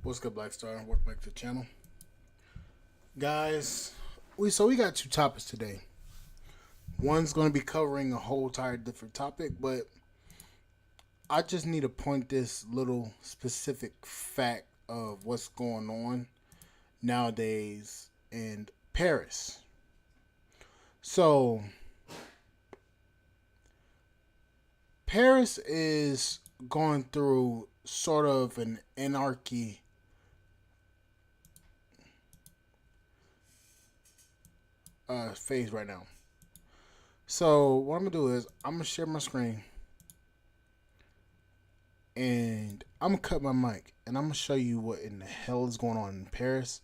What's good, Black Star? Welcome back to the channel, guys. We got two topics today. One's going to be covering a whole entire different topic, but I just need to point this little specific fact of what's going on nowadays in Paris. So, Paris is going through sort of an anarchy phase right now. So what I'm gonna do is I'm gonna share my screen and I'm gonna cut my mic and I'm gonna show you what in the hell is going on in Paris,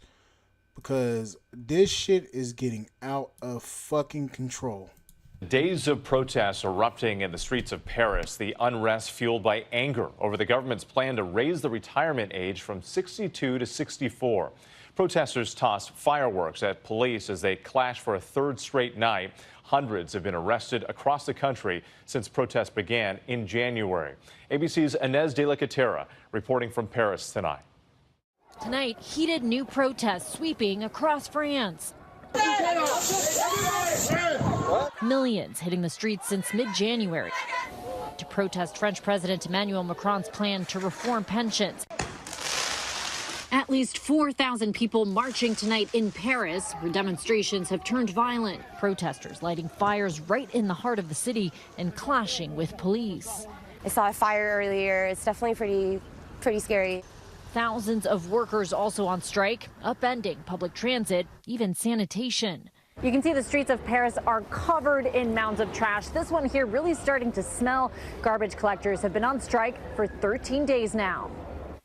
because this shit is getting out of fucking control. Days of protests erupting in the streets of Paris, the unrest fueled by anger over the government's plan to raise the retirement age from 62 to 64. Protesters tossed fireworks at police as they clashed for a third straight night. Hundreds have been arrested across the country since protests began in January. ABC's Inez de la Catera reporting from Paris tonight. Tonight, heated new protests sweeping across France. Millions hitting the streets since mid-January to protest French President Emmanuel Macron's plan to reform pensions. At least 4,000 people marching tonight in Paris, where demonstrations have turned violent. Protesters lighting fires right in the heart of the city and clashing with police. I saw a fire earlier. It's definitely pretty scary. Thousands of workers also on strike, upending public transit, even sanitation. You can see the streets of Paris are covered in mounds of trash. This one here really starting to smell. Garbage collectors have been on strike for 13 days now.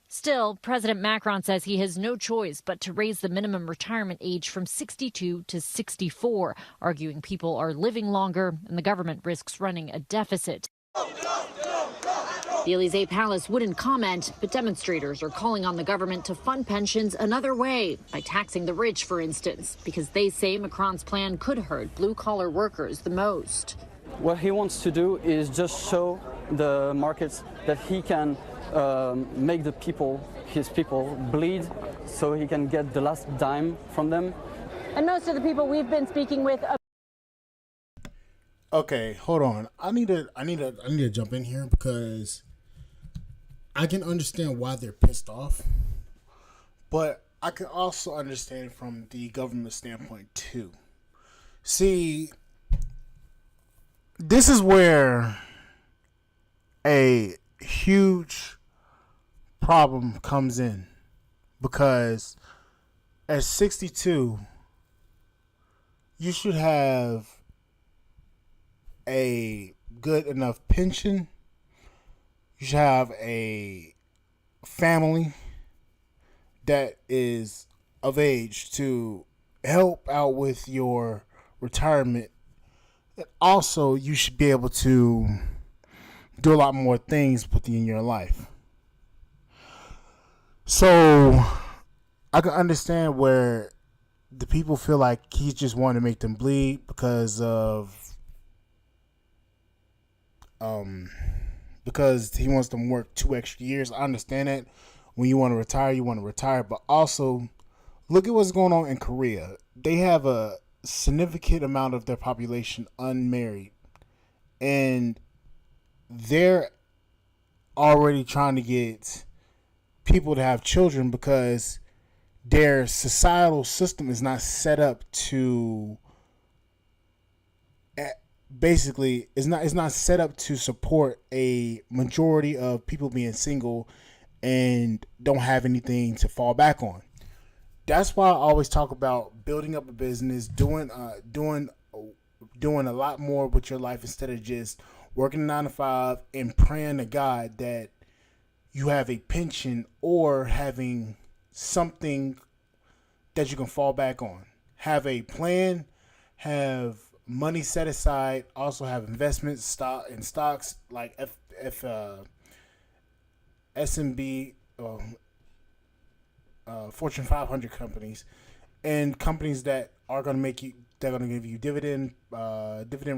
Still, President Macron says he has no choice but to raise the minimum retirement age from 62 to 64, arguing people are living longer and the government risks running a deficit. The Élysée Palace wouldn't comment, but demonstrators are calling on the government to fund pensions another way, by taxing the rich, for instance, because they say Macron's plan could hurt blue-collar workers the most. What he wants to do is just show the markets that he can make his people bleed, so he can get the last dime from them. And most of the people we've been speaking with. Okay, hold on. I need to jump in here because I can understand why they're pissed off, but I can also understand from the government standpoint too. See, this is where a huge problem comes in, because at 62 you should have a good enough pension. You should have a family that is of age to help out with your retirement. And also, you should be able to do a lot more things within your life. So, I can understand where the people feel like he's just wanting to make them bleed because he wants them to work 2 extra years. I understand that. When you want to retire, you want to retire. But also, look at what's going on in Korea. They have a significant amount of their population unmarried. And they're already trying to get people to have children because their societal system is not set up to basically it's not set up to support a majority of people being single and don't have anything to fall back on. That's why I always talk about building up a business, doing a lot more with your life instead of just working 9 to 5 and praying to God that you have a pension or having something that you can fall back on. Have a plan, have money set aside, also have investments stocks like S&B, Fortune 500 companies, and companies that are going to give you dividend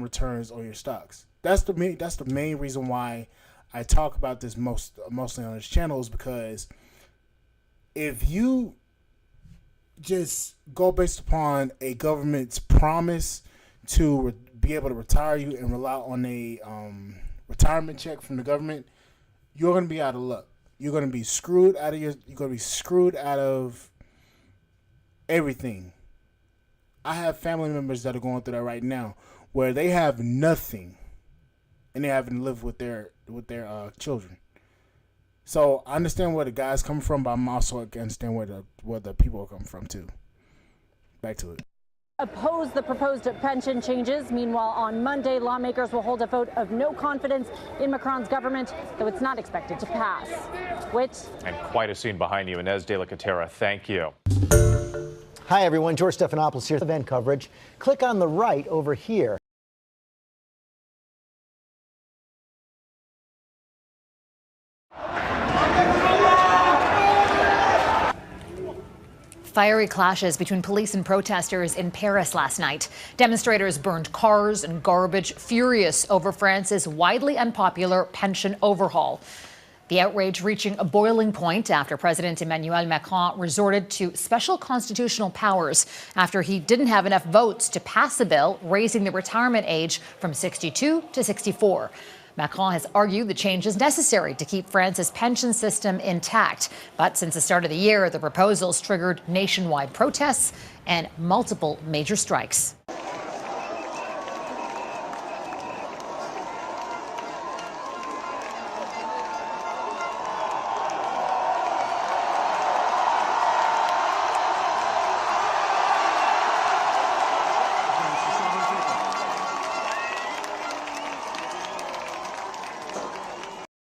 returns on your stocks. That's the main reason why I talk about this mostly on this channel, is because if you just go based upon a government's promise to be able to retire you and rely on a retirement check from the government, you're going to be out of luck. You're going to be screwed out of everything. I have family members that are going through that right now, where they have nothing, and they having to live with their children. So I understand where the guys come from, but I'm also understand where the people come from too. Back to it. Oppose the proposed pension changes. Meanwhile, on Monday, lawmakers will hold a vote of no confidence in Macron's government, though it's not expected to pass. And quite a scene behind you. Inez de la Catera, thank you. Hi, everyone. George Stephanopoulos here. Event coverage. Click on the right over here. Fiery clashes between police and protesters in Paris last night. Demonstrators burned cars and garbage, furious over France's widely unpopular pension overhaul. The outrage reaching a boiling point after President Emmanuel Macron resorted to special constitutional powers after he didn't have enough votes to pass a bill raising the retirement age from 62 to 64. Macron has argued the change is necessary to keep France's pension system intact. But since the start of the year, the proposals triggered nationwide protests and multiple major strikes.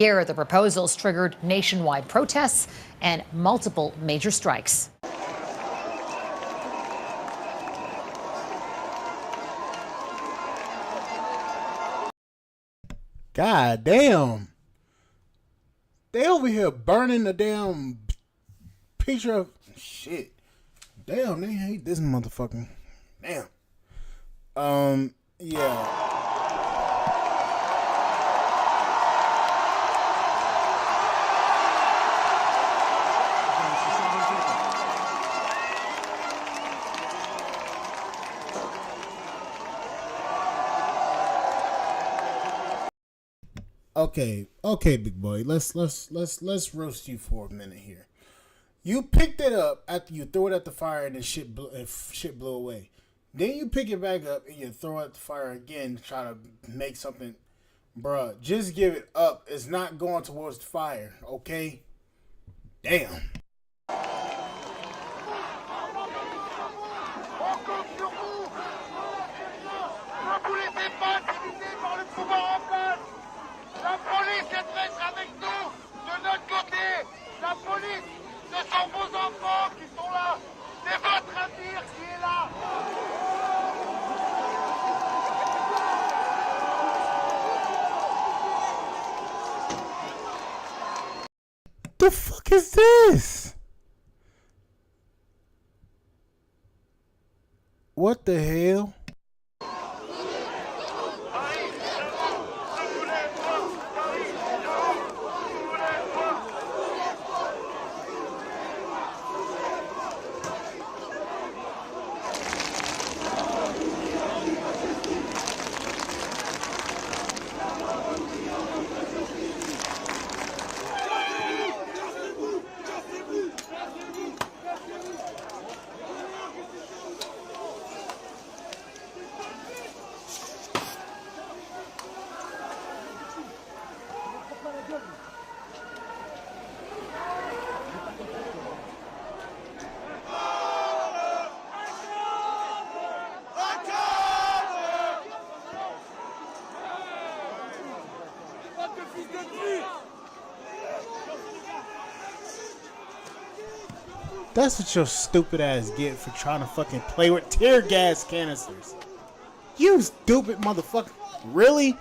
Here, the proposals triggered nationwide protests and multiple major strikes. God damn. They over here burning the damn picture of shit. Damn, they hate this motherfucker. Damn. Yeah. Okay, big boy. Let's roast you for a minute here. You picked it up after you threw it at the fire and then shit blew away. Then you pick it back up and you throw it at the fire again to try to make something. Bruh, just give it up. It's not going towards the fire, okay? Damn. La police est d'être avec nous, de notre côté. La police, ce sont vos enfants qui sont là. C'est votre avenir qui est là. The fuck is this? What the hell? That's what your stupid ass get for trying to fucking play with tear gas canisters. You stupid motherfucker. Really?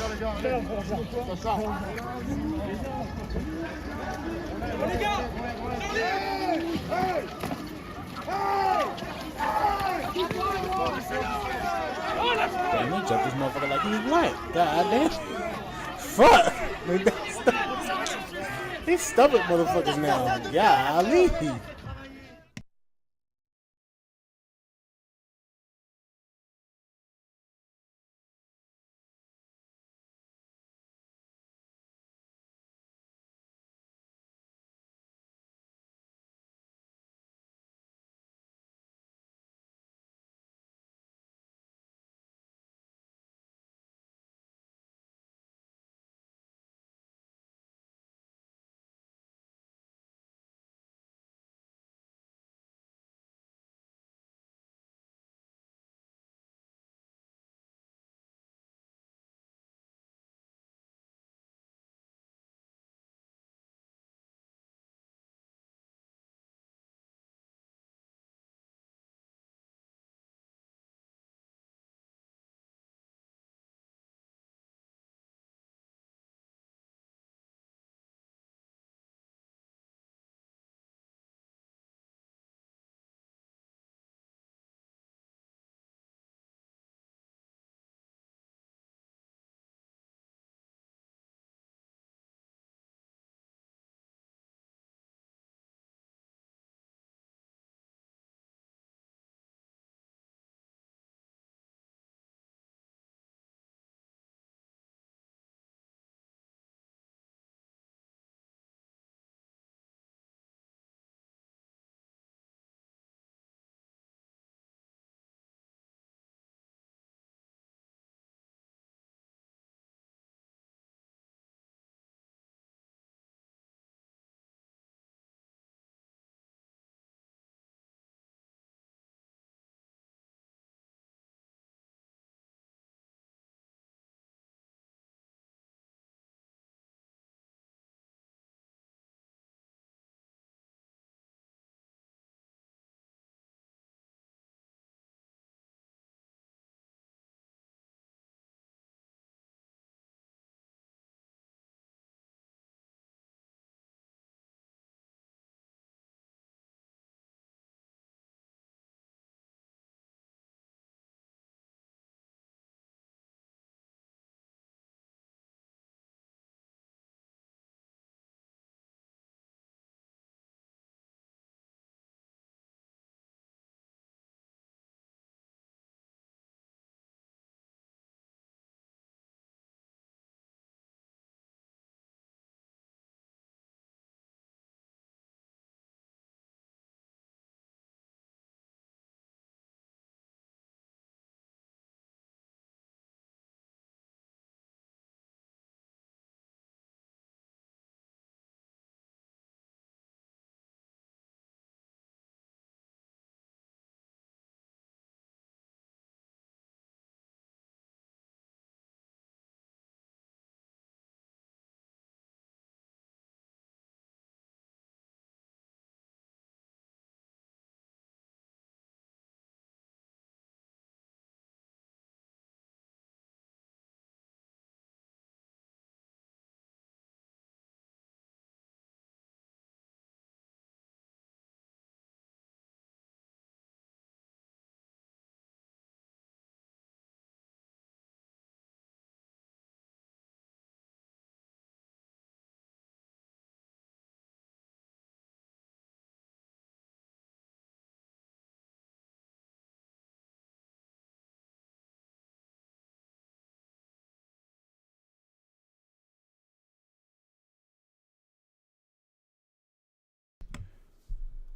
Damn, they jumped this motherfucker like he was black. God damn. Fuck. These stubborn motherfuckers now. Golly.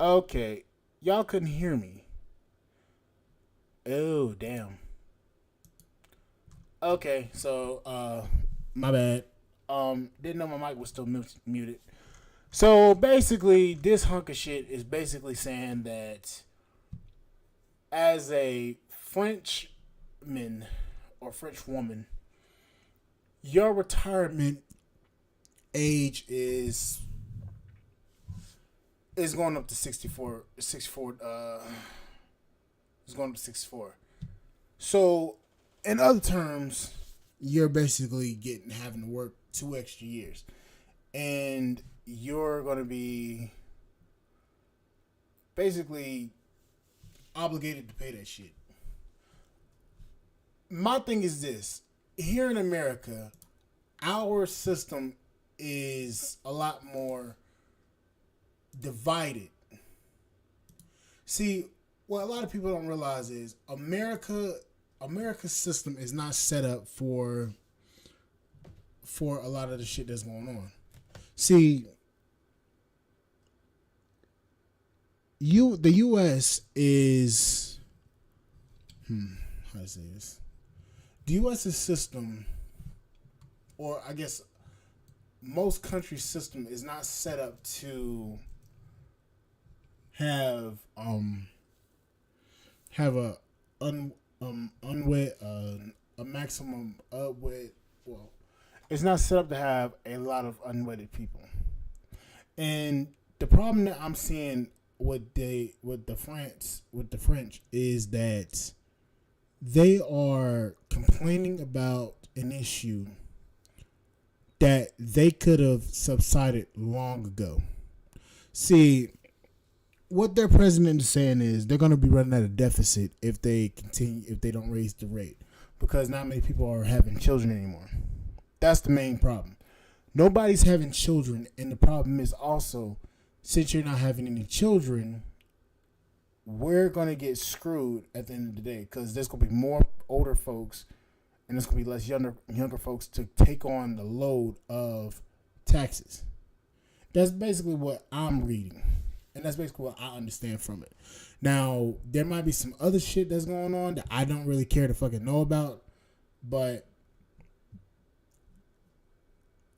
Okay. Y'all couldn't hear me. Oh, damn. Okay, so my bad. Didn't know my mic was still muted. So basically, this hunk of shit is basically saying that as a Frenchman or French woman, your retirement age is going up to 64. It's going up to 64. So, in other terms, you're basically having to work 2 extra years, and you're going to be basically obligated to pay that shit. My thing is this: here in America, our system is a lot more divided. See, what a lot of people don't realize is America's system is not set up for a lot of the shit that's going on. See, the U.S. is how to say this? The U.S.'s system, or I guess most countries' system, is not set up to have a maximum it's not set up to have a lot of unwedded people. And the problem that I'm seeing with the French is that they are complaining about an issue that they could have subsided long ago. See, what their president is saying is they're going to be running at a deficit if they don't raise the rate, because not many people are having children anymore. That's the main problem. Nobody's having children, and the problem is also, since you're not having any children, we're going to get screwed at the end of the day, because there's going to be more older folks and there's going to be less younger folks to take on the load of taxes. That's basically what I'm reading. And that's basically what I understand from it. Now, there might be some other shit that's going on that I don't really care to fucking know about, but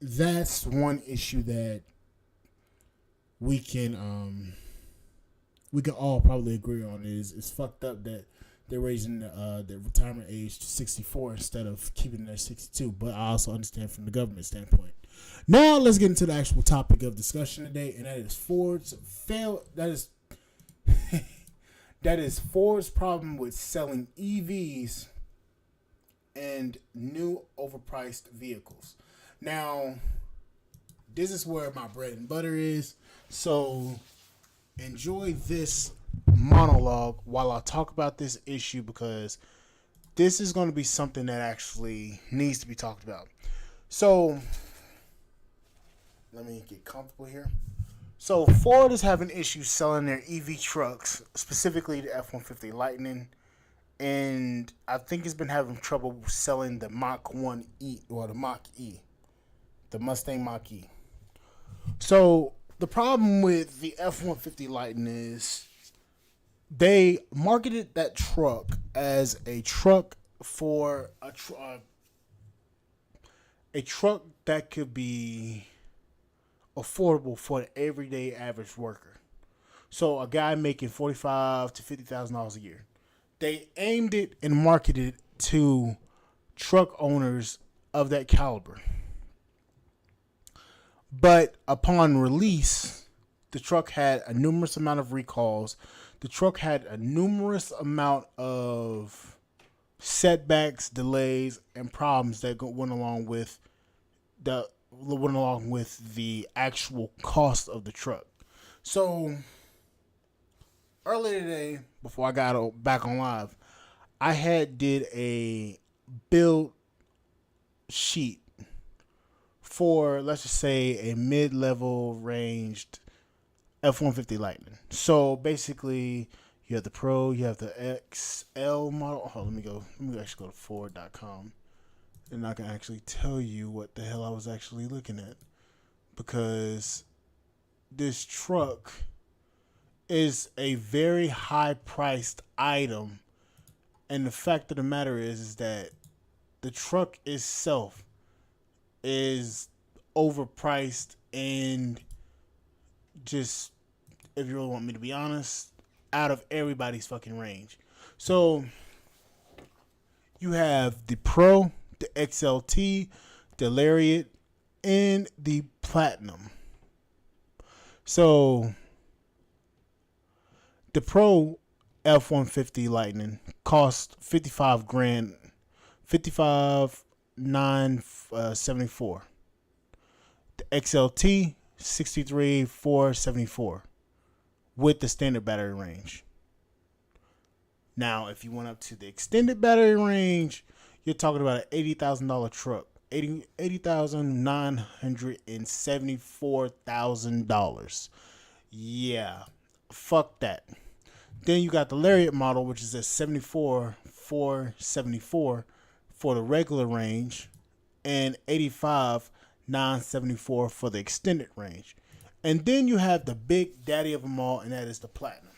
that's one issue that we can all probably agree on. Is it's fucked up that they're raising the retirement age to 64 instead of keeping it at 62. But I also understand from the government standpoint. Now let's get into the actual topic of discussion today, and that is Ford's that is Ford's problem with selling EVs and new overpriced vehicles. Now, this is where my bread and butter is. So enjoy this monologue while I talk about this issue, because this is going to be something that actually needs to be talked about. So let me get comfortable here. So Ford is having issues selling their EV trucks, specifically the F-150 Lightning, and I think it's been having trouble selling the Mach-1E, or the Mach-E, the Mustang Mach-E. So the problem with the F-150 Lightning is they marketed that truck as a truck for a truck that could be affordable for the everyday average worker. So a guy making $45,000 to $50,000 a year. They aimed it and marketed it to truck owners of that caliber. But upon release, the truck had a numerous amount of recalls. The truck had a numerous amount of setbacks, delays, and problems that went along with the actual cost of the truck. So earlier today, before I got back on live, I did a build sheet for, let's just say, a mid-level ranged F-150 Lightning. So basically, you have the Pro, you have the XL model. Let me actually go to Ford.com. And I can actually tell you what the hell I was actually looking at. Because this truck is a very high-priced item. And the fact of the matter is that the truck itself is overpriced, and just, if you really want me to be honest, out of everybody's fucking range. So you have the Pro, the XLT, the Lariat, and the Platinum. So the Pro F-150 Lightning cost $55,000 $63,974. The XLT, $63,474 with the standard battery range. Now, if you went up to the extended battery range, you're talking about an $80,000 truck. $80,974,000. Yeah, fuck that. Then you got the Lariat model, which is at $74,474 for the regular range, and $85,974 for the extended range. And then you have the big daddy of them all, and that is the Platinum.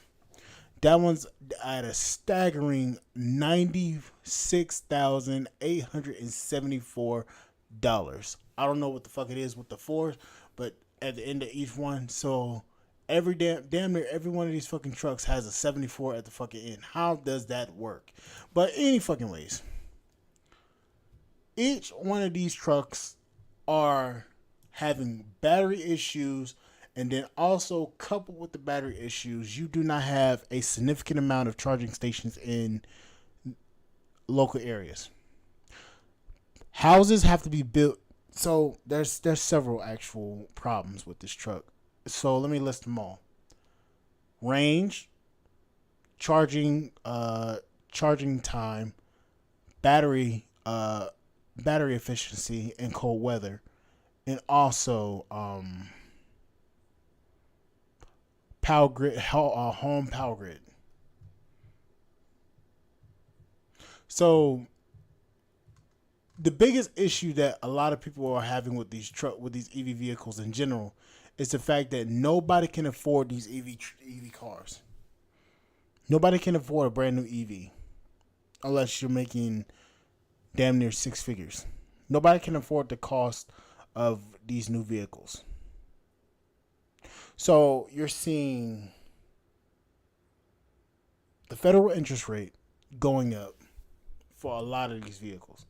That one's at a staggering $96,874. I don't know what the fuck it is with the fours, but at the end of each one, so every damn near every one of these fucking trucks has a 74 at the fucking end. How does that work? But any fucking ways, each one of these trucks are having battery issues. And then also coupled with the battery issues, you do not have a significant amount of charging stations in local areas. Houses have to be built. So there's several actual problems with this truck. So let me list them all. Range, charging time, battery efficiency in cold weather, and also power grid, home power grid. So the biggest issue that a lot of people are having with these EV vehicles in general is the fact that nobody can afford these EV cars. Nobody can afford a brand new EV unless you're making damn near six figures. Nobody can afford the cost of these new vehicles. So you're seeing the federal interest rate going up for a lot of these vehicles.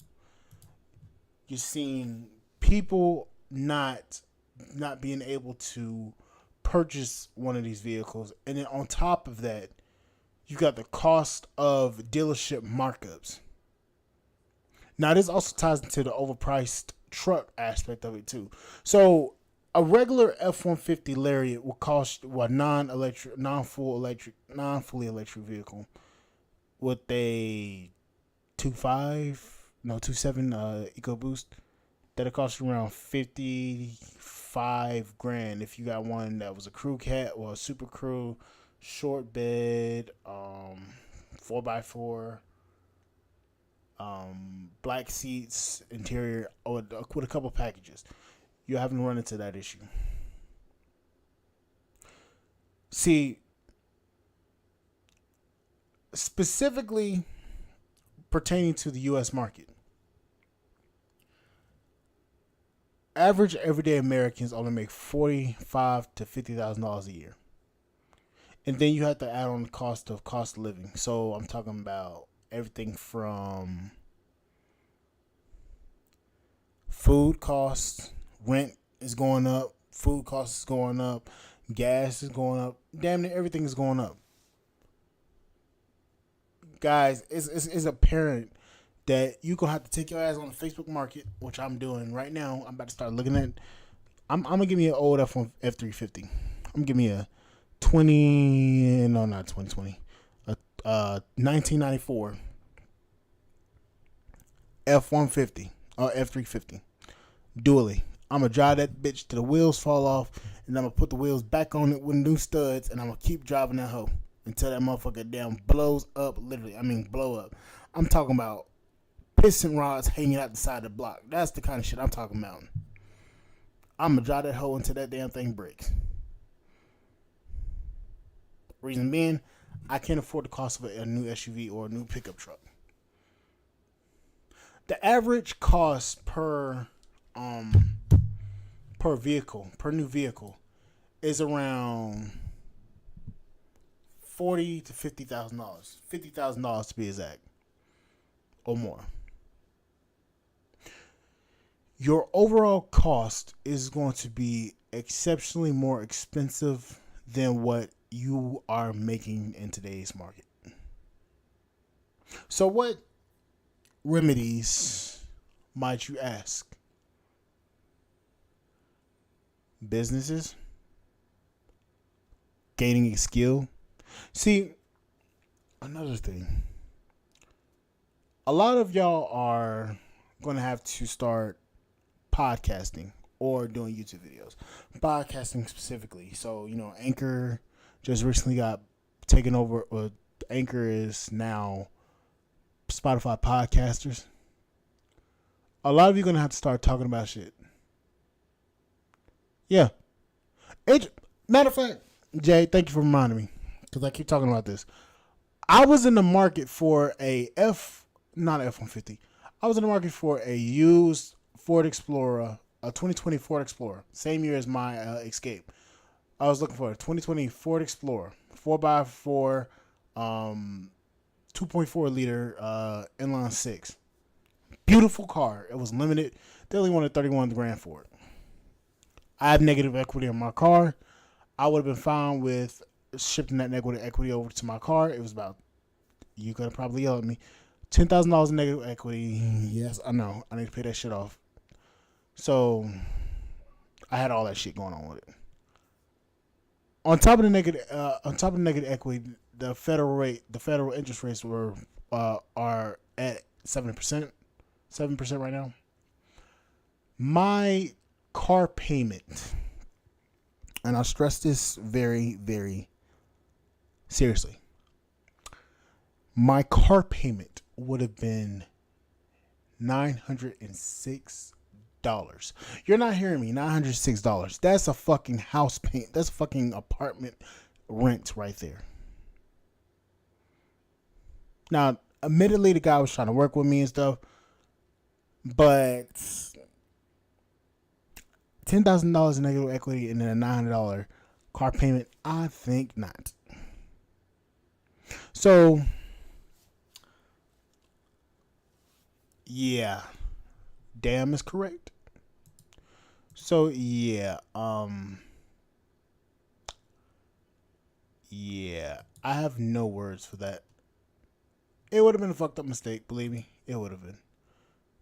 You're seeing people not being able to purchase one of these vehicles. And then on top of that, you got the cost of dealership markups. Now, this also ties into the overpriced truck aspect of it too. So a regular F-150 Lariat will cost non-fully electric vehicle with a 2.7 EcoBoost. That'll cost you around $55,000 if you got one that was a crew cat or a super crew, short bed, 4x4, black seats, interior, with a couple packages. You haven't run into that issue. See, specifically pertaining to the U.S. market, average everyday Americans only make $45,000 to $50,000 a year, and then you have to add on the cost of living. So I'm talking about everything from food costs. Rent is going up, food costs is going up, gas is going up, damn near everything is going up. Guys, it's apparent that you're going to have to take your ass on the Facebook market, which I'm doing right now. I'm about to start looking at, I'm going to give me an old F350. I'm going to give me a 1994 F-150 or F350 dually. I'm going to drive that bitch till the wheels fall off, and I'm going to put the wheels back on it with new studs, and I'm going to keep driving that hoe until that motherfucker damn blows up, literally. I mean, blow up. I'm talking about piston rods hanging out the side of the block. That's the kind of shit I'm talking about. I'm going to drive that hoe until that damn thing breaks. Reason being, I can't afford the cost of a new SUV or a new pickup truck. The average cost per new vehicle, is around $40,000 to $50,000. $50,000 to be exact, or more. Your overall cost is going to be exceptionally more expensive than what you are making in today's market. So what remedies might you ask? Businesses? Gaining a skill? See, another thing. A lot of y'all are going to have to start podcasting or doing YouTube videos. Podcasting specifically. So, Anchor just recently got taken over. Anchor is now Spotify podcasters. A lot of you are going to have to start talking about shit. Yeah. Matter of fact, Jay, thank you for reminding me, because I keep talking about this. I was in the market for not F-150. I was in the market for a used Ford Explorer, a 2020 Ford Explorer, same year as my Escape. I was looking for a 2020 Ford Explorer, 4x4, 2.4 liter inline six. Beautiful car. It was limited. They only wanted 31 grand for it. I have negative equity on my car. I would have been fine with shifting that negative equity over to my car. It was about, you could probably yell at me, $10,000 in negative equity. Yes, I know. I need to pay that shit off. So I had all that shit going on with it. On top of the negative equity, the federal interest rates are at 7%, 7% right now. My car payment, and I'll stress this very, very seriously, my car payment would have been $906. You're not hearing me. $906. That's a fucking house payment. That's a fucking apartment rent right there. Now, admittedly, the guy was trying to work with me and stuff, but $10,000 in negative equity and then a $900 car payment, I think not. So, yeah, damn is correct. So yeah, I have no words for that. It would have been a fucked up mistake, believe me. It would have been.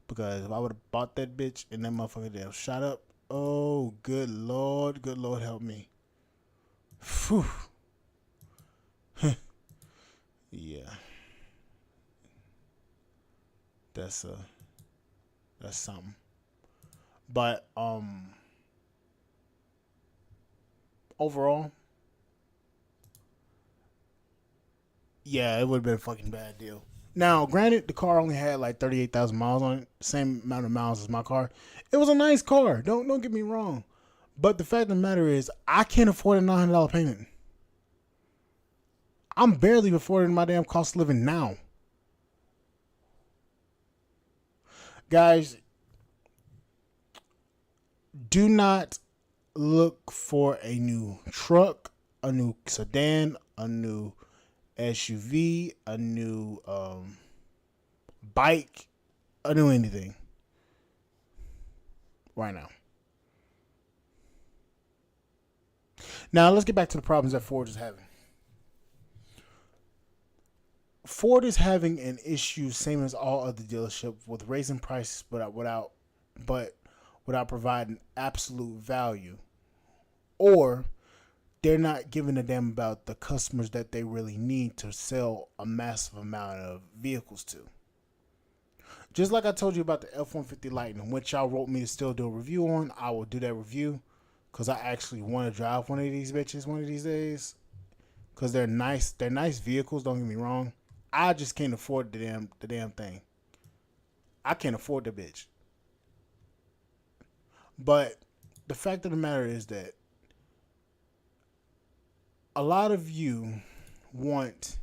Because if I would have bought that bitch and that motherfucker damn shot up, oh, good Lord help me. Phew. Yeah. That's something. But overall, yeah, it would have been a fucking bad deal. Now, granted, the car only had like 38,000 miles on it, same amount of miles as my car. It was a nice car. Don't get me wrong. But the fact of the matter is, I can't afford a $900 payment. I'm barely affording my damn cost of living now. Guys, do not look for a new truck, a new sedan, a new SUV, a new bike, a new anything right now. Now, let's get back to the problems that Ford is having. Ford is having an issue, same as all other dealerships, with raising prices without providing absolute value, or they're not giving a damn about the customers that they really need to sell a massive amount of vehicles to. Just like I told you about the F-150 Lightning, which y'all wrote me to still do a review on, I will do that review because I actually want to drive one of these bitches one of these days because they're nice. They're nice vehicles. Don't get me wrong. I just can't afford the damn thing. I can't afford the bitch. But the fact of the matter is that a lot of you want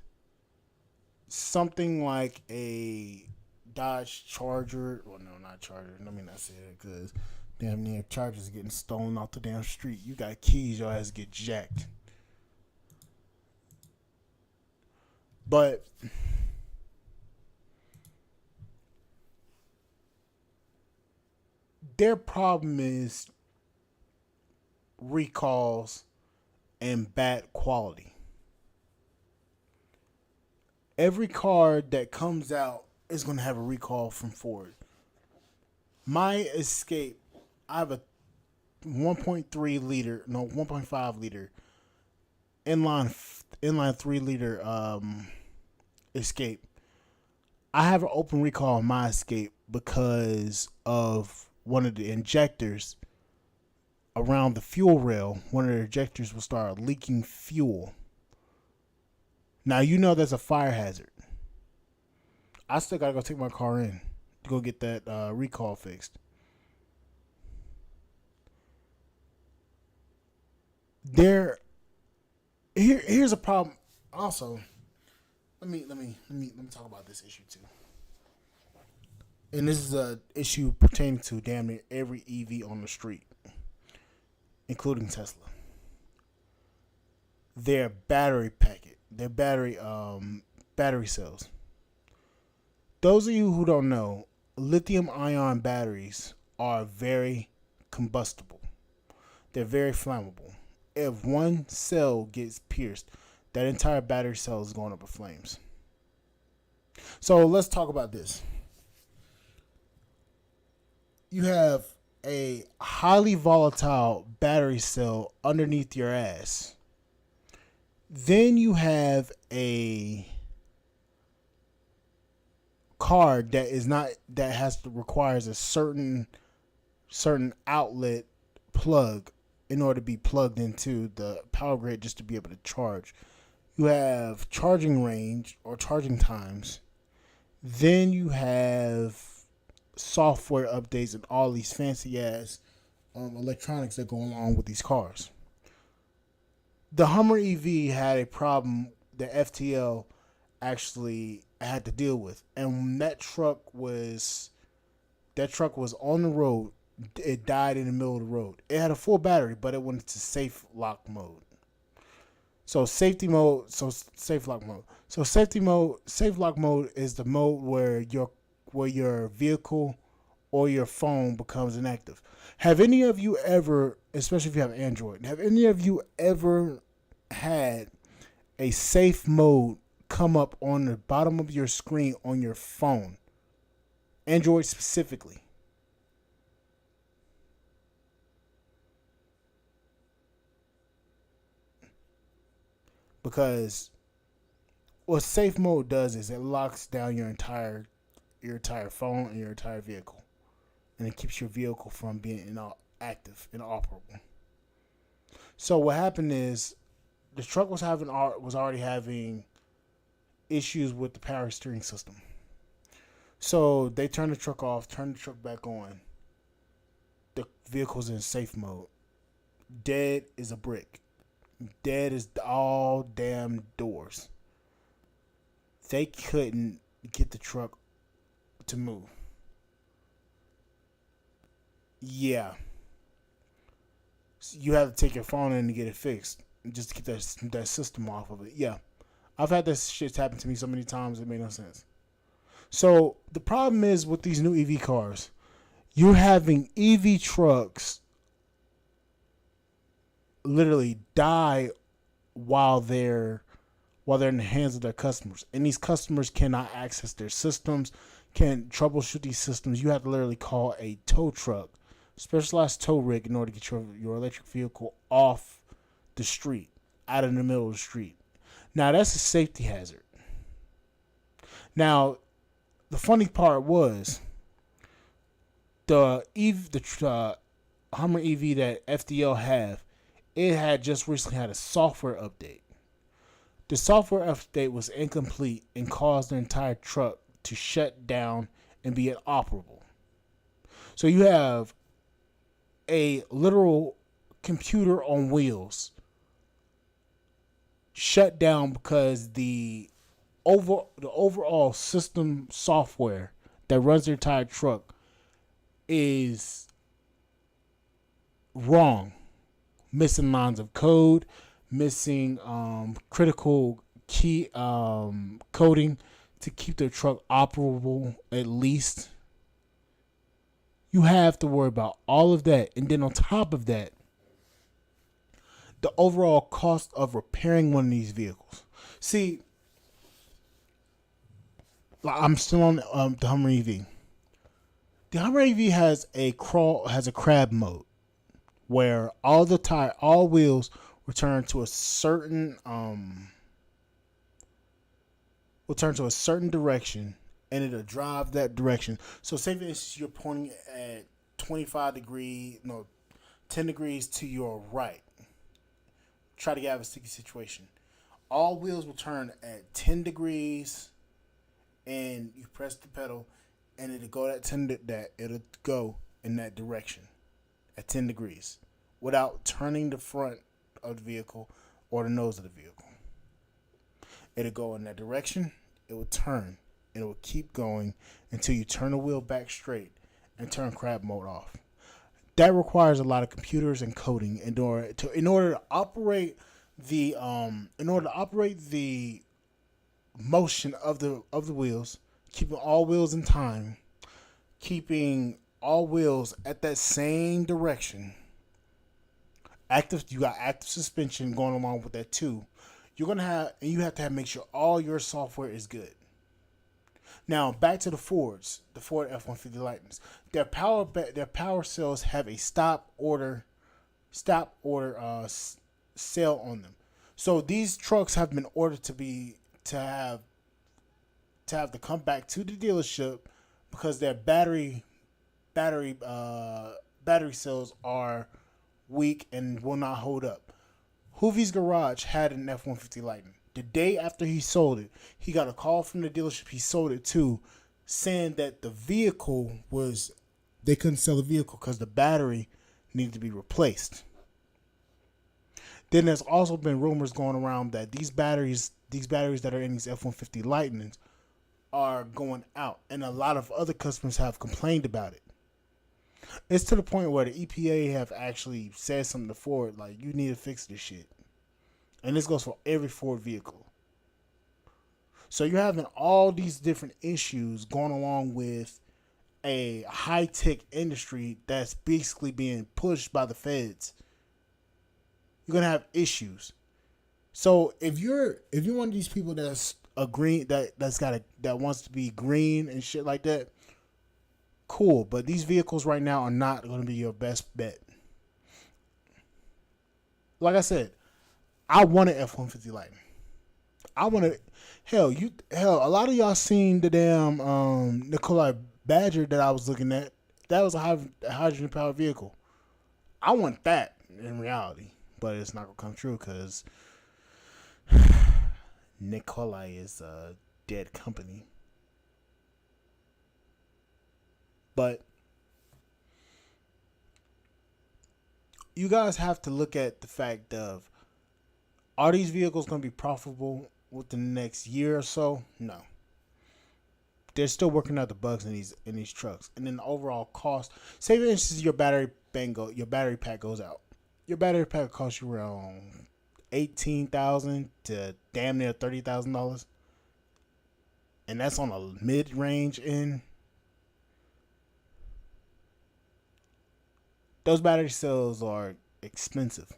something like a Dodge Charger. Well, no, not Charger. Let me not say that because damn near Chargers getting stolen off the damn street. You got keys, your ass get jacked. But their problem is recalls and bad quality. Every car that comes out is going to have a recall from Ford. My Escape, I have a 1.5 liter inline 3 liter Escape. I have an open recall on my Escape because of one of the injectors around the fuel rail. One of the injectors will start leaking fuel. Now you know that's a fire hazard. I still gotta go take my car in to go get that recall fixed. Here's a problem. Also, let me talk about this issue too. And this is a issue pertaining to damn near every EV on the street, including Tesla. Their battery packet, their battery cells. Those of you who don't know, lithium-ion batteries are very combustible. They're very flammable. If one cell gets pierced, that entire battery cell is going up in flames. So let's talk about this. You have a highly volatile battery cell underneath your ass. Then you have a card that requires a certain outlet plug in order to be plugged into the power grid just to be able to charge. You have charging range or charging times. Then you have software updates and all these fancy ass electronics that go along with these cars. The Hummer EV had a problem that FTL actually had to deal with, and when that truck was on the road, it died in the middle of the road. It had a full battery, but it went into safe lock mode. Safe lock mode is the mode where your vehicle or your phone becomes inactive. Have any of you ever, especially if you have Android, have any of you ever had a safe mode come up on the bottom of your screen on your phone? Android specifically. Because what safe mode does is it locks down your entire phone and your entire vehicle, and it keeps your vehicle from being active and operable. So what happened is the truck was already having issues with the power steering system. So they turned the truck off, turned the truck back on. The vehicle's in safe mode. Dead is a brick. Dead is all damn doors. They couldn't get the truck to move. Yeah. So you have to take your phone in to get it fixed, just to get that system off of it. Yeah. I've had this shit happen to me so many times it made no sense. So the problem is with these new EV cars, you're having EV trucks literally die while they're in the hands of their customers, and these customers cannot access their systems, can't troubleshoot these systems. You have to literally call a tow truck, specialized tow rig, in order to get your electric vehicle off the street, out in the middle of the street. Now that's a safety hazard. Now the funny part was the Hummer EV that FDL have, it had just recently had a software update. The software update was incomplete and caused the entire truck to shut down and be inoperable. So you have a literal computer on wheels shut down because the overall system software that runs the entire truck is wrong. Missing lines of code, missing critical key coding to keep the truck operable at least. You have to worry about all of that. And then on top of that, the overall cost of repairing one of these vehicles. See, I'm still on the Hummer EV. The Hummer AV has a crab mode where all wheels return to a certain direction, and it'll drive that direction. So say for instance you're pointing at 10 degrees to your right. Try to get out of a sticky situation. All wheels will turn at 10 degrees, and you press the pedal, and it'll go it'll go in that direction at 10 degrees without turning the front of the vehicle or the nose of the vehicle. It'll go in that direction, it will turn, and it will keep going until you turn the wheel back straight and turn crab mode off. That requires a lot of computers and coding in order to operate the motion of the wheels, keeping all wheels in time, keeping all wheels at that same direction. You got active suspension going along with that too. You have to make sure all your software is good. Now back to the Ford F-150 Lightnings. Their power cells have a stop order cell on them. So these trucks have been ordered to have to come back to the dealership because their battery cells are weak and will not hold up. Hoovie's Garage had an F-150 Lightning. The day after he sold it, he got a call from the dealership he sold it to saying that they couldn't sell the vehicle because the battery needed to be replaced. Then there's also been rumors going around that these batteries that are in these F-150 Lightnings are going out, and a lot of other customers have complained about it. It's to the point where the EPA have actually said something to Ford, like, you need to fix this shit. And this goes for every Ford vehicle. So you're having all these different issues going along with a high-tech industry that's basically being pushed by the feds. You're gonna have issues. So if you're one of these people that's a green that wants to be green and shit like that, cool. But these vehicles right now are not gonna be your best bet. Like I said, I want an F-150 Lightning. I want to. Hell, a lot of y'all seen the damn Nikolai Badger that I was looking at. That was a hydrogen powered vehicle. I want that in reality, but it's not gonna come true because Nikolai is a dead company. But you guys have to look at the fact of, are these vehicles going to be profitable within the next year or so? No. They're still working out the bugs in these trucks, and then the overall cost. Say for instance, your battery pack goes out. Your battery pack costs you around $18,000 to damn near $30,000, and that's on a mid-range end. Those battery cells are expensive.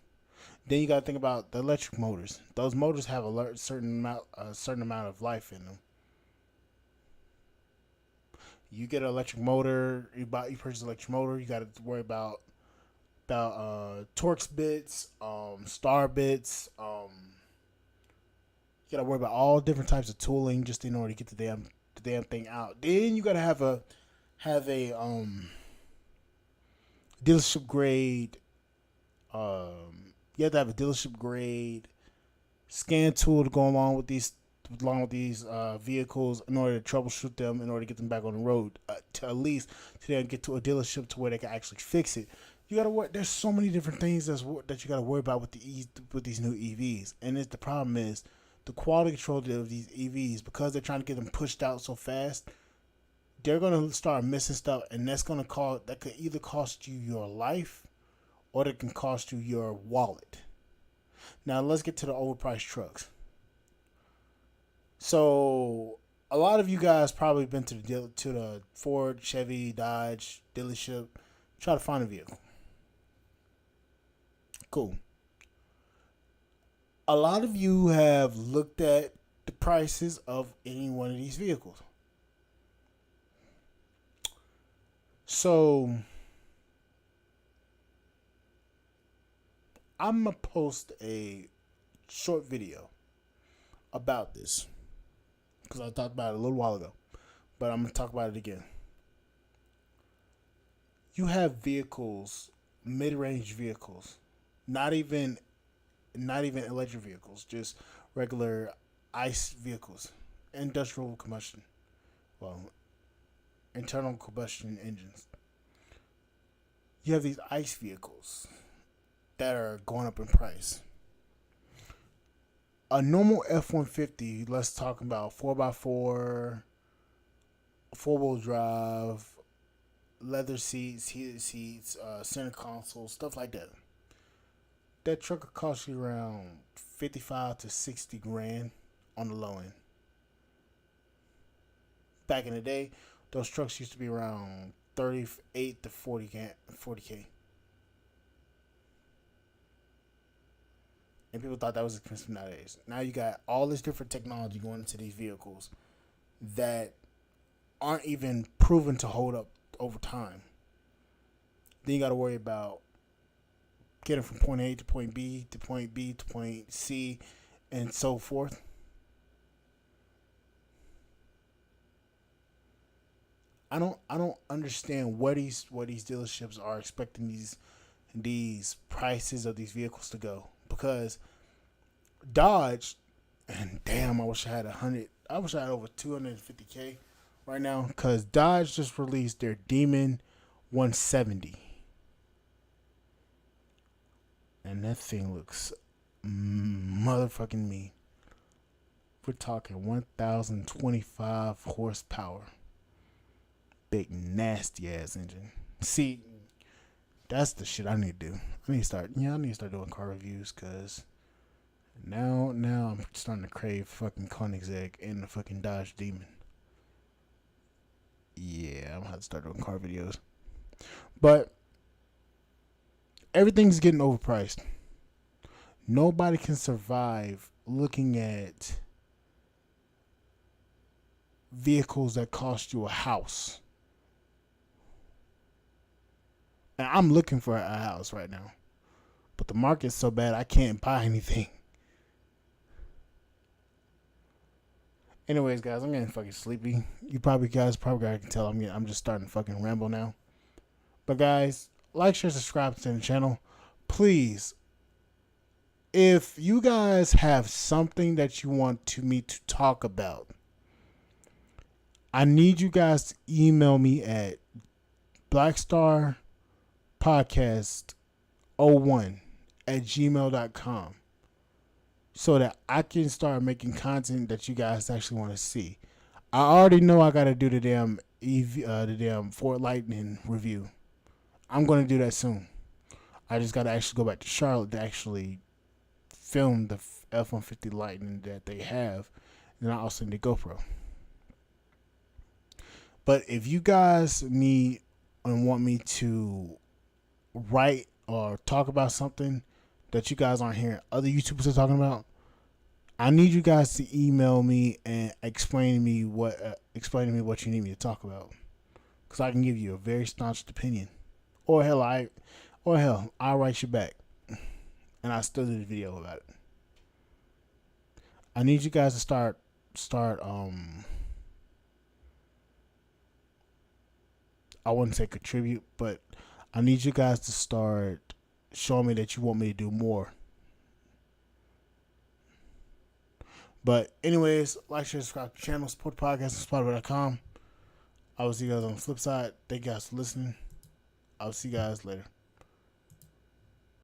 Then you got to think about the electric motors. Those motors have a certain amount of life in them. You get an electric motor, you purchase an electric motor, you got to worry about Torx bits, star bits. You got to worry about all different types of tooling just in order to get the damn thing out. Then you got to have a dealership grade. You have to have a dealership grade scan tool to go along with these vehicles in order to troubleshoot them, in order to get them back on the road, to at least to then get to a dealership to where they can actually fix it. You gotta work. There's so many different things that you gotta worry about with these new EVs, and the problem is the quality control of these EVs, because they're trying to get them pushed out so fast. They're gonna start missing stuff, and that could either cost you your life, or it can cost you your wallet. Now let's get to the overpriced trucks. So a lot of you guys probably been to the Ford, Chevy, Dodge dealership, try to find a vehicle. Cool. A lot of you have looked at the prices of any one of these vehicles. So I'm gonna post a short video about this because I talked about it a little while ago, but I'm gonna talk about it again. You have vehicles, mid-range vehicles, not even electric vehicles, just regular ICE vehicles, industrial combustion, well, internal combustion engines. You have these ICE vehicles that are going up in price. A normal F-150, let's talk about 4x4, four-wheel drive, leather seats, heated seats, center console, stuff like that. That truck will cost you around 55 to 60 grand on the low end. Back in the day, those trucks used to be around 38 to 40K. And people thought that was expensive nowadays. Now you got all this different technology going into these vehicles that aren't even proven to hold up over time. Then you got to worry about getting from point A to point B to point B to point C and so forth. I don't understand where these dealerships are expecting these prices of these vehicles to go, because Dodge, and damn, I wish I had over 250K right now, because Dodge just released their Demon 170. And that thing looks motherfucking mean. We're talking 1,025 horsepower. Big nasty ass engine. See, that's the shit I need to do. I need to start doing car reviews, because now I'm starting to crave fucking Koenigsegg and the fucking Dodge Demon. Yeah, I'm gonna have to start doing car videos. But everything's getting overpriced. Nobody can survive looking at vehicles that cost you a house. And I'm looking for a house right now, but the market's so bad I can't buy anything. Anyways, guys, I'm getting fucking sleepy. You probably can tell I'm just starting to fucking ramble now. But guys, like, share, subscribe to the channel, please. If you guys have something that you want me to talk about, I need you guys to email me at blackstarpodcast01@gmail.com so that I can start making content that you guys actually want to see. I already know I gotta do the damn Fort Lightning review. I'm gonna do that soon. I just gotta actually go back to Charlotte to actually film the F-150 Lightning that they have, and I also need a GoPro. But if you guys need and want me to write or talk about something that you guys aren't hearing other YouTubers are talking about, I need you guys to email me and explain to me what you need me to talk about, because I can give you a very staunch opinion, or hell, I'll write you back, and I still do the video about it. I need you guys to start. I wouldn't say contribute, but I need you guys to start showing me that you want me to do more. But anyways, like, share, subscribe to the channel, support the podcast on Spotify.com. I will see you guys on the flip side. Thank you guys for listening. I'll see you guys later.